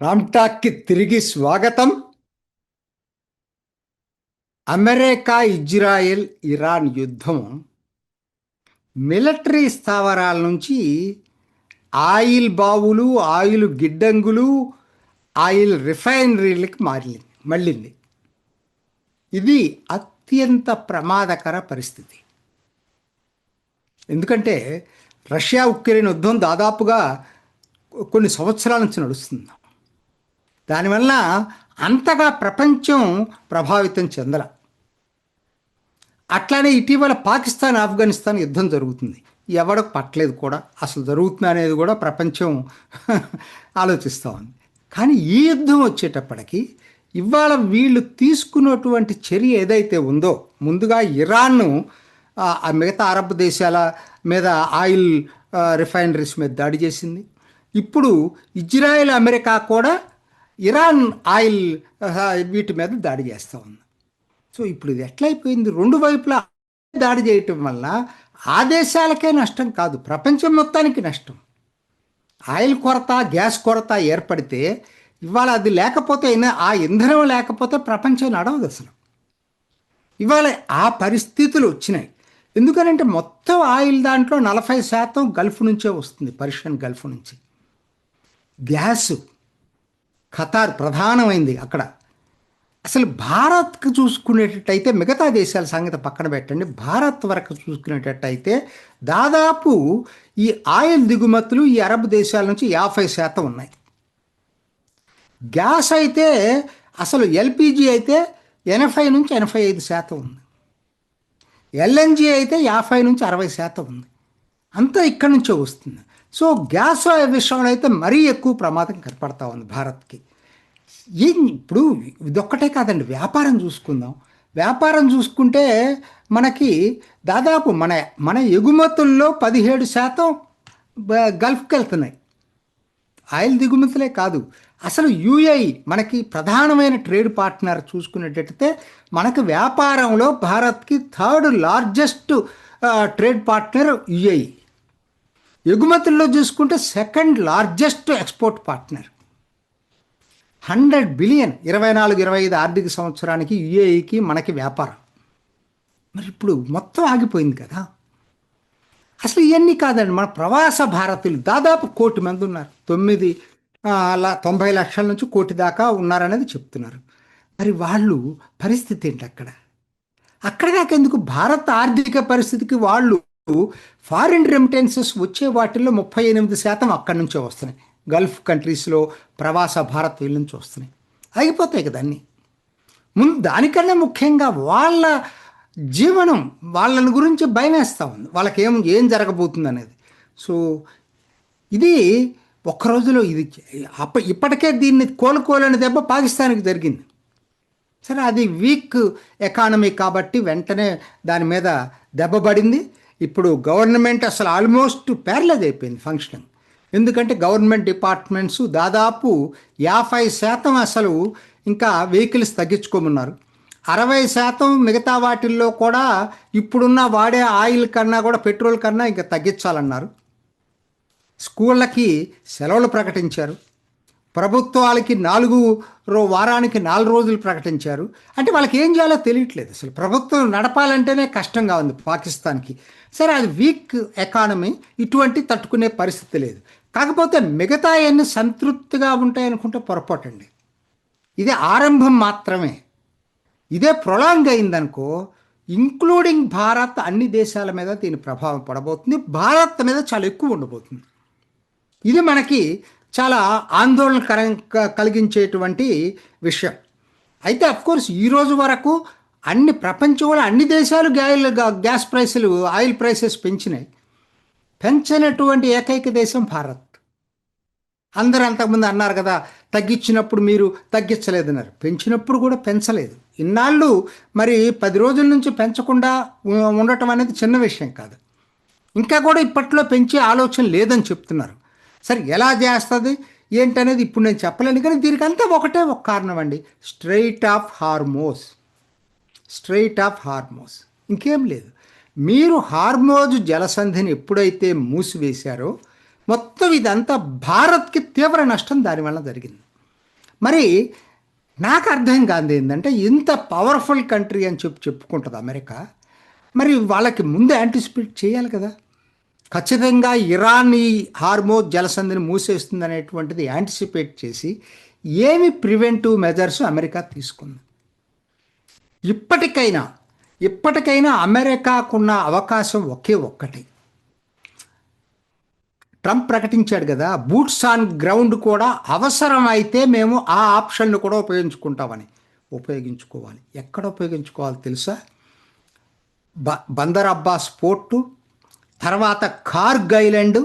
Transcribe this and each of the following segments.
రామ్టాక్కి తిరిగి స్వాగతం. America, Israel, Iran యుద్ధం మిలిటరీ స్థావరాల నుంచి ఆయిల్ బావులు, ఆయిల్ గిడ్డంగులు, ఆయిల్ రిఫైనరీలకు మళ్ళింది. ఇది అత్యంత ప్రమాదకర పరిస్థితి. ఎందుకంటే రష్యా ఉక్రెయిన్ యుద్ధం దాదాపుగా కొన్ని సంవత్సరాల నుంచి నడుస్తుంది. దానివల్ల అంతగా ప్రపంచం ప్రభావితం చెందల. అట్లానే ఇటీవల పాకిస్తాన్, ఆఫ్ఘనిస్తాన్ యుద్ధం జరుగుతుంది. ఎవడకు పట్టలేదు కూడా, అసలు జరుగుతుంది అనేది కూడా ప్రపంచం ఆలోచిస్తూ ఉంది. కానీ ఈ యుద్ధం వచ్చేటప్పటికి ఇవాళ వీళ్ళు తీసుకున్నటువంటి చర్య ఏదైతే ఉందో, ముందుగా ఇరాన్ను మిగతా అరబ్ దేశాల మీద ఆయిల్ రిఫైనరీస్ మీద దాడి చేసింది. ఇప్పుడు ఇజ్రాయెల్, అమెరికా కూడా ఇరాన్ ఆయిల్ వీటి మీద దాడి చేస్తూ ఉంది. సో ఇప్పుడు ఇది ఎట్లయిపోయింది, రెండు వైపులా దాడి చేయటం వల్ల ఆ దేశాలకే నష్టం కాదు, ప్రపంచం మొత్తానికి నష్టం. ఆయిల్ కొరత, గ్యాస్ కొరత ఏర్పడితే ఇవాళ అది లేకపోతే, ఆ ఇంధనం లేకపోతే ప్రపంచం నడవదు అసలు. ఇవాళ ఆ పరిస్థితులు వచ్చినాయి. ఎందుకనంటే మొత్తం ఆయిల్ దాంట్లో 40% గల్ఫ్ నుంచే వస్తుంది, పర్షియన్ గల్ఫ్ నుంచి. గ్యాసు ఖతార్ ప్రధానమైంది అక్కడ. అసలు భారత్కు చూసుకునేటట్టయితే, మిగతా దేశాల సంగతి పక్కన పెట్టండి, భారత్ వరకు చూసుకునేటట్టయితే దాదాపు ఈ ఆయిల్ దిగుమతులు ఈ అరబ్ దేశాల నుంచి 50% ఉన్నాయి. గ్యాస్ అయితే అసలు ఎల్పిజి అయితే 80 నుంచి 85% ఉంది. ఎల్ఎన్జి అయితే 50 నుంచి 60% ఉంది. అంతా ఇక్కడి నుంచే వస్తుంది. సో గ్యాస్ విషయంలో అయితే మరీ ఎక్కువ ప్రమాదం కనపడతా ఉంది భారత్కి. ఇప్పుడు ఇదొక్కటే కాదండి, వ్యాపారం చూసుకుందాం. వ్యాపారం చూసుకుంటే మనకి దాదాపు మన ఎగుమతుల్లో 17% గల్ఫ్కి వెళ్తున్నాయి. ఆయిల్ దిగుమతులే కాదు, అసలు యుఏఈ మనకి ప్రధానమైన ట్రేడ్ పార్ట్నర్. చూసుకునేటట్టయితే మనకి వ్యాపారంలో భారత్కి 3rd largest trade partner UAE. ఎగుమతుల్లో చూసుకుంటే 2nd largest export partner. 100 billion 24-25 ఆర్థిక సంవత్సరానికి యుఏఈకి మనకి వ్యాపారం. మరి ఇప్పుడు మొత్తం ఆగిపోయింది కదా. అసలు ఇవన్నీ కాదండి, మన ప్రవాస భారతీయులు దాదాపు 1 కోటి మంది ఉన్నారు. 90 లక్షల నుంచి 1 కోటి దాకా ఉన్నారనేది చెప్తున్నారు. మరి వాళ్ళు పరిస్థితి ఏంటి అక్కడ దాకెందుకు? భారత ఆర్థిక పరిస్థితికి వాళ్ళు ఫారిన్ రెమిటెన్సెస్ వచ్చే వాటిల్లో 38% అక్కడి నుంచే వస్తున్నాయి. గల్ఫ్ కంట్రీస్లో ప్రవాస భారతీయుల నుంచి వస్తున్నాయి. అయిపోతాయి కదా అన్నీ. ముందు దానికన్నా ముఖ్యంగా వాళ్ళ జీవనం, వాళ్ళని గురించి భయమేస్తూ ఉంది, వాళ్ళకి ఏం జరగబోతుంది అనేది. సో ఇది ఒక్క రోజులో ఇది ఇప్పటికే దీన్ని కోలుకోలేని దెబ్బ పాకిస్తాన్కి జరిగింది. సరే, అది వీక్ ఎకానమీ కాబట్టి వెంటనే దాని మీద దెబ్బ పడింది. ఇప్పుడు గవర్నమెంట్ అసలు ఆల్మోస్ట్ ప్యారలైజ్ అయిపోయింది ఫంక్షనింగ్. ఎందుకంటే గవర్నమెంట్ డిపార్ట్మెంట్స్ దాదాపు 50% అసలు ఇంకా వెహికల్స్ తగ్గించుకోమన్నారు. 60% మిగతా వాటిల్లో కూడా ఇప్పుడున్న వాడే ఆయిల్ కన్నా కూడా, పెట్రోల్ కన్నా ఇంకా తగ్గించాలన్నారు. స్కూళ్ళకి సెలవులు ప్రకటించారు. ప్రభుత్వాలకి వారానికి 4 రోజులు ప్రకటించారు. అంటే వాళ్ళకి ఏం చేయాలో తెలియట్లేదు. అసలు ప్రభుత్వం నడపాలంటేనే కష్టంగా ఉంది పాకిస్తాన్కి. సరే, అది వీక్ ఎకానమీ, ఇటువంటి తట్టుకునే పరిస్థితి లేదు. కాకపోతే మిగతా అన్ని సంతృప్తిగా ఉంటాయనుకుంటే పొరపాటండి. ఇది ఆరంభం మాత్రమే. ఇదే ప్రొలాంగ్ అయిందనుకో, ఇంక్లూడింగ్ భారత్, అన్ని దేశాల మీద దీని ప్రభావం పడబోతుంది. భారత్ మీద చాలా ఎక్కువ ఉండబోతుంది. ఇది మనకి చాలా ఆందోళన కలిగించేటువంటి విషయం. అయితే అఫ్కోర్స్ ఈరోజు వరకు ప్రపంచంలో అన్ని దేశాలు గ్యాస్ ప్రైసులు, ఆయిల్ ప్రైసెస్ పెంచినాయి. పెంచినటువంటి ఏకైక దేశం భారత్. అందరూ అంతకుముందు అన్నారు కదా, తగ్గించినప్పుడు మీరు తగ్గించలేదన్నారు. పెంచినప్పుడు కూడా పెంచలేదు. ఇన్నాళ్ళు మరి 10 రోజుల నుంచి పెంచకుండా ఉండటం అనేది చిన్న విషయం కాదు. ఇంకా కూడా ఇప్పట్లో పెంచే ఆలోచన లేదని చెప్తున్నారు. సరే, ఎలా చేస్తుంది ఏంటనేది ఇప్పుడు నేను చెప్పలేను. కానీ దీనికంతా ఒకటే ఒక కారణం అండి, స్ట్రెయిట్ ఆఫ్ హార్మోస్. ఇంకేం లేదు. మీరు హార్మోజ్ జలసంధిని ఎప్పుడైతే మూసివేశారో, మొత్తం ఇదంతా భారత్కి తీవ్ర నష్టం దానివల్ల జరిగింది. మరి నాకు అర్థం కాదు ఏంటంటే, ఇంత పవర్ఫుల్ కంట్రీ అని చెప్పుకుంటుంది అమెరికా. మరి వాళ్ళకి ముందు యాంటిసిపేట్ చేయాలి కదా. ఖచ్చితంగా ఇరాన్ ఈ హార్మోజ్ జలసంధిని మూసేస్తుంది అనేటువంటిది యాంటిసిపేట్ చేసి ఏమి ప్రివెంటివ్ మెజర్స్ అమెరికా తీసుకుంది. ఇప్పటికైనా అమెరికాకున్న అవకాశం ఒకే ఒక్కటి. ట్రంప్ ప్రకటించాడు కదా, బూట్స్ ఆన్ గ్రౌండ్ కూడా అవసరమైతే మేము ఆ ఆప్షన్ను కూడా ఉపయోగించుకోవాలి. ఎక్కడ ఉపయోగించుకోవాలి తెలుసా? బందర్ అబ్బాస్ పోర్టు, తర్వాత కార్గ్ ఐలాండ్,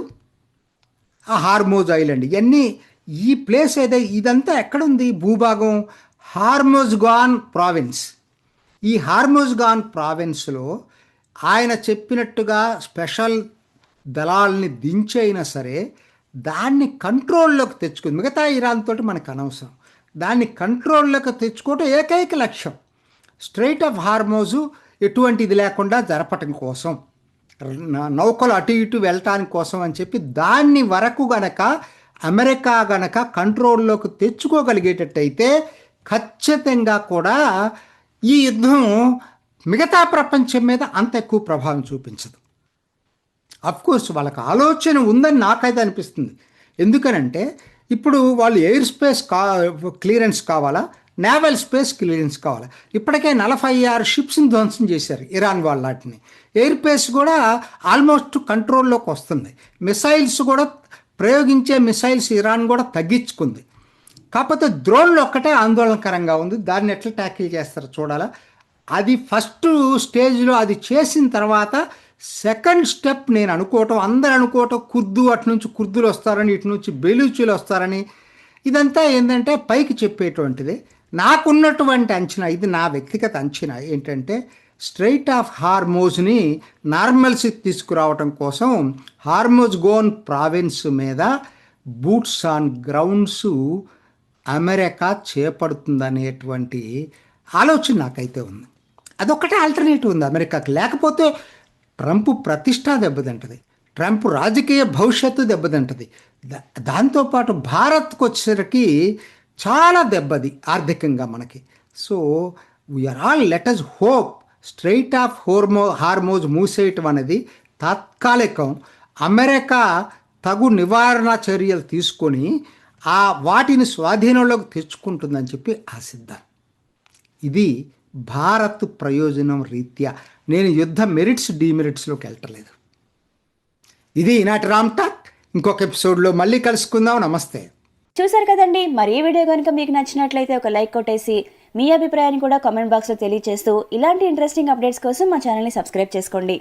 ఆ హార్మోజ్ ఐలాండ్, ఇవన్నీ ఈ ప్లేస్ ఇదంతా ఎక్కడుంది భూభాగం? హార్మోజ్గాన్ ప్రావిన్స్. ఈ హార్మోజ్గాన్ ప్రావిన్స్లో ఆయన చెప్పినట్టుగా స్పెషల్ దళాల్ని దించైనా సరే దాన్ని కంట్రోల్లోకి తెచ్చుకుంది. మిగతా ఇరాన్ తోటి మనకు అనవసరం. దాన్ని కంట్రోల్లోకి తెచ్చుకోవటం ఏకైక లక్ష్యం. స్ట్రైట్ ఆఫ్ హార్మోజు ఎటువంటిది లేకుండా జరపటం కోసం, నౌకలు అటు ఇటు వెళ్ళటానికి కోసం అని చెప్పి దాన్ని వరకు గనక అమెరికా గనక కంట్రోల్లోకి తెచ్చుకోగలిగేటట్టయితే ఖచ్చితంగా కూడా ఈ యుద్ధం మిగతా ప్రపంచం మీద అంత ఎక్కువ ప్రభావం చూపించదు. అఫ్కోర్స్ వాళ్ళకి ఆలోచన ఉందని నాకైతే అనిపిస్తుంది. ఎందుకనంటే ఇప్పుడు వాళ్ళు ఎయిర్ స్పేస్ క్లియరెన్స్ కావాలా, నేవల్ స్పేస్ క్లియరెన్స్ కావాలా. ఇప్పటికే 46 షిప్స్ని ధ్వంసం చేశారు ఇరాన్ వాళ్ళ. వాటిని ఎయిర్ స్పేస్ కూడా ఆల్మోస్ట్ కంట్రోల్లోకి వస్తుంది. మిసైల్స్ కూడా ప్రయోగించే మిసైల్స్ ఇరాన్ కూడా తగ్గించుకుంది. కాకపోతే డ్రోన్లు ఒక్కటే ఆందోళనకరంగా ఉంది. దాన్ని ఎట్లా ట్యాకిల్ చేస్తారో చూడాలా. అది ఫస్ట్ స్టేజ్లో అది చేసిన తర్వాత సెకండ్ స్టెప్ నేను అనుకోవటం, అందరు అనుకోవటం అటు నుంచి కుర్దులు వస్తారని, ఇటు నుంచి బెలూచీలు వస్తారని. ఇదంతా ఏంటంటే పైకి చెప్పేటువంటిది. నాకున్నటువంటి అంచనా, ఇది నా వ్యక్తిగత అంచనా ఏంటంటే, స్ట్రైట్ ఆఫ్ హార్మోజ్ని నార్మల్సీ తీసుకురావటం కోసం హార్మోజ్గాన్ ప్రావిన్స్ మీద బూట్స్ ఆన్ గ్రౌండ్స్ అమెరికా చేపడుతుందనేటువంటి ఆలోచన నాకైతే ఉంది. అదొక్కటే ఆల్టర్నేటివ్ ఉంది అమెరికాకి. లేకపోతే ట్రంప్ ప్రతిష్ట దెబ్బతింటుంది, ట్రంప్ రాజకీయ భవిష్యత్తు దెబ్బతింటుంది. దాంతోపాటు భారత్కు వచ్చేసరికి చాలా దెబ్బది ఆర్థికంగా మనకి. So we are all let us hope strait of Hormuz మూసేయటం అనేది తాత్కాలికం. అమెరికా తగు నివారణ చర్యలు తీసుకొని వాటిని స్వాధీనంలోకి తెచ్చుకుంటుందని చెప్పి ఆశిద్దాం. ఇది భారత్ ప్రయోజనం రీత్యా. నేను యుద్ధ మెరిట్స్ డిమెరిట్స్లోకి వెళ్ళటలేదు. ఇది ఈనాటి రామ్ టాక్. ఇంకొక ఎపిసోడ్లో మళ్ళీ కలుసుకుందాం. నమస్తే. చూసారు కదండి, మరి ఈ వీడియో కనుక మీకు నచ్చినట్లయితే ఒక లైక్ కొట్టేసి మీ అభిప్రాయాన్ని కూడా కామెంట్ బాక్స్లో తెలియజేస్తూ ఇలాంటి ఇంట్రెస్టింగ్ అప్డేట్స్ కోసం మా ఛానల్ని సబ్స్క్రైబ్ చేసుకోండి.